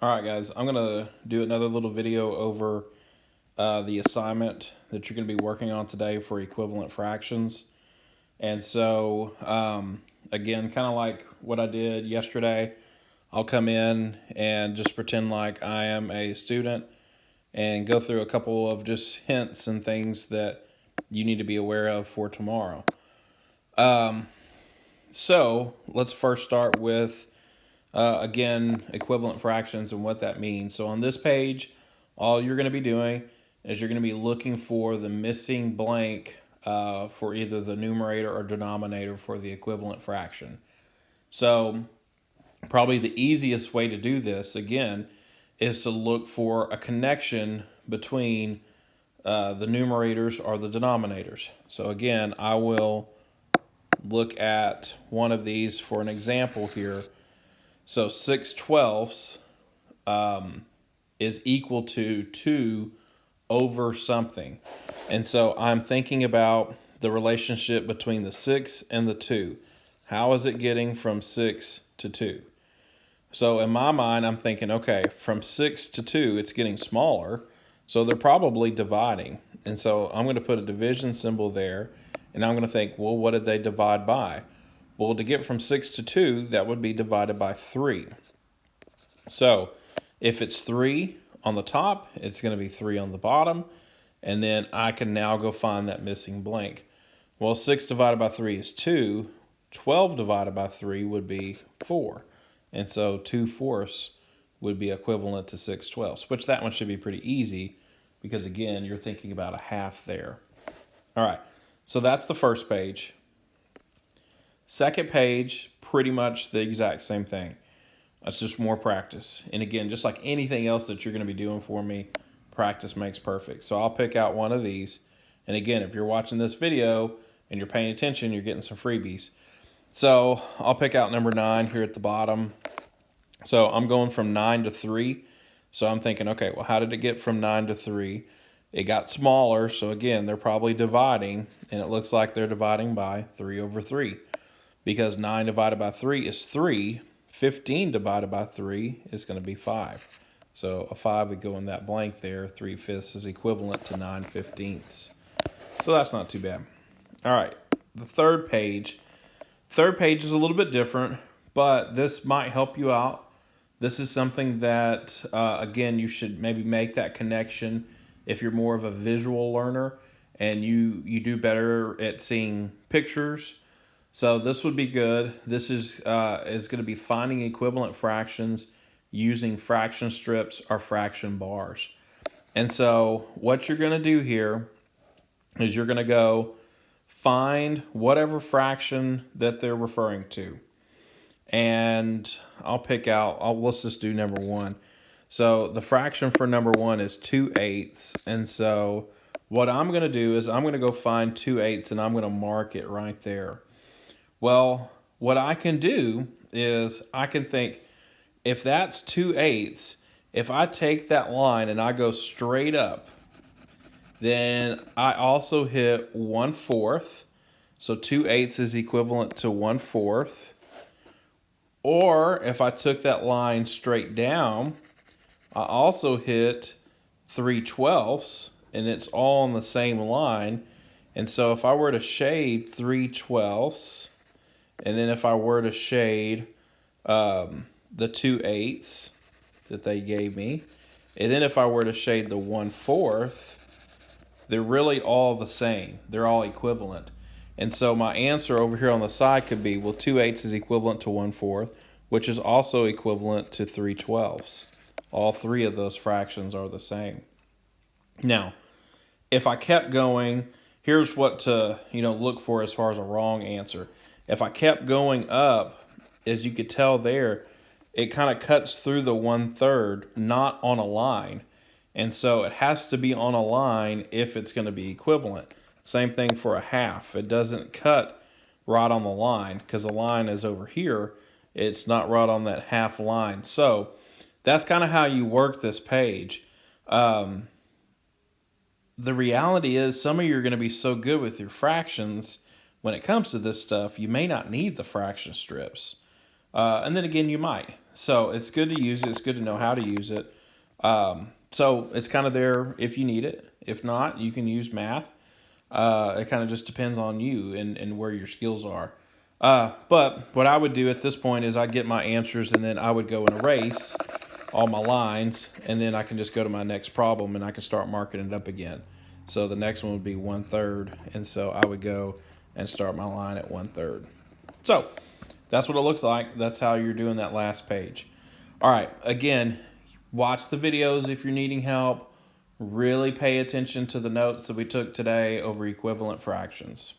All right, guys, I'm going to do another little video over the assignment that you're going to be working on today for equivalent fractions. And so, again, kind of like what I did yesterday, I'll come in and just pretend like I am a student and go through a couple of just hints and things that you need to be aware of for tomorrow. So let's first start with again, equivalent fractions and what that means. So on this page, all you're going to be doing is you're going to be looking for the missing blank for either the numerator or denominator for the equivalent fraction. So probably the easiest way to do this, again, is to look for a connection between the numerators or the denominators. So again, I will look at one of these for an example here. So 6/12 is equal to 2 over something. And so I'm thinking about the relationship between the 6 and the 2. How is it getting from 6 to 2? So in my mind, I'm thinking, okay, from 6 to 2, it's getting smaller. So they're probably dividing. And so I'm going to put a division symbol there. And I'm going to think, well, what did they divide by? Well, to get from 6 to 2, that would be divided by 3. So if it's 3 on the top, it's going to be 3 on the bottom. And then I can now go find that missing blank. Well, 6 divided by 3 is 2. 12 divided by 3 would be 4. And so 2/4 would be equivalent to 6/12, which that one should be pretty easy because, again, you're thinking about a half there. All right, so that's the first page. Second page, pretty much the exact same thing. That's just more practice. And again, just like anything else that you're going to be doing for me, practice makes perfect. So I'll pick out one of these. And again, if you're watching this video and you're paying attention, you're getting some freebies. So I'll pick out number 9 here at the bottom. So I'm going from 9 to 3. So I'm thinking, okay, well, how did it get from 9 to 3? It got smaller. So again, they're probably dividing. And it looks like they're dividing by 3 over 3. Because 9 divided by 3 is 3. 15 divided by 3 is going to be 5. So a 5 would go in that blank there. 3/5 is equivalent to 9/15. So that's not too bad. All right, the third page. Third page is a little bit different, but this might help you out. This is something that, again, you should maybe make that connection if you're more of a visual learner and you do better at seeing pictures. So this would be good. This is going to be finding equivalent fractions using fraction strips or fraction bars. And so what you're going to do here is you're going to go find whatever fraction that they're referring to. And I'll pick out, let's just do number 1. So the fraction for number 1 is 2/8. And so what I'm going to do is I'm going to go find 2/8 and I'm going to mark it right there. Well, what I can do is I can think, if that's 2/8, if I take that line and I go straight up, then I also hit 1/4. So 2/8 is equivalent to 1/4. Or if I took that line straight down, I also hit 3/12, and it's all on the same line. And so if I were to shade 3/12, and then if I were to shade the 2/8 that they gave me, and then if I were to shade the 1/4, they're really all the same. They're all equivalent. And so my answer over here on the side could be, well, 2/8 is equivalent to 1/4, which is also equivalent to 3/12. All three of those fractions are the same. Now, if I kept going, here's what to look for as far as a wrong answer. If I kept going up, as you could tell there, it kind of cuts through the 1/3, not on a line. And so it has to be on a line if it's going to be equivalent. Same thing for a half. It doesn't cut right on the line because the line is over here. It's not right on that half line. So that's kind of how you work this page. The reality is some of you are going to be so good with your fractions when it comes to this stuff, you may not need the fraction strips. And then again, you might. So it's good to use it. It's good to know how to use it. So it's kind of there if you need it. If not, you can use math. It kind of just depends on you and where your skills are. But what I would do at this point is I'd get my answers and then I would go and erase all my lines, and then I can just go to my next problem and I can start marking it up again. So the next one would be 1/3, and so I would go and start my line at 1/3. So that's what it looks like. That's how you're doing that last page. All right, again, watch the videos if you're needing help. Really pay attention to the notes that we took today over equivalent fractions.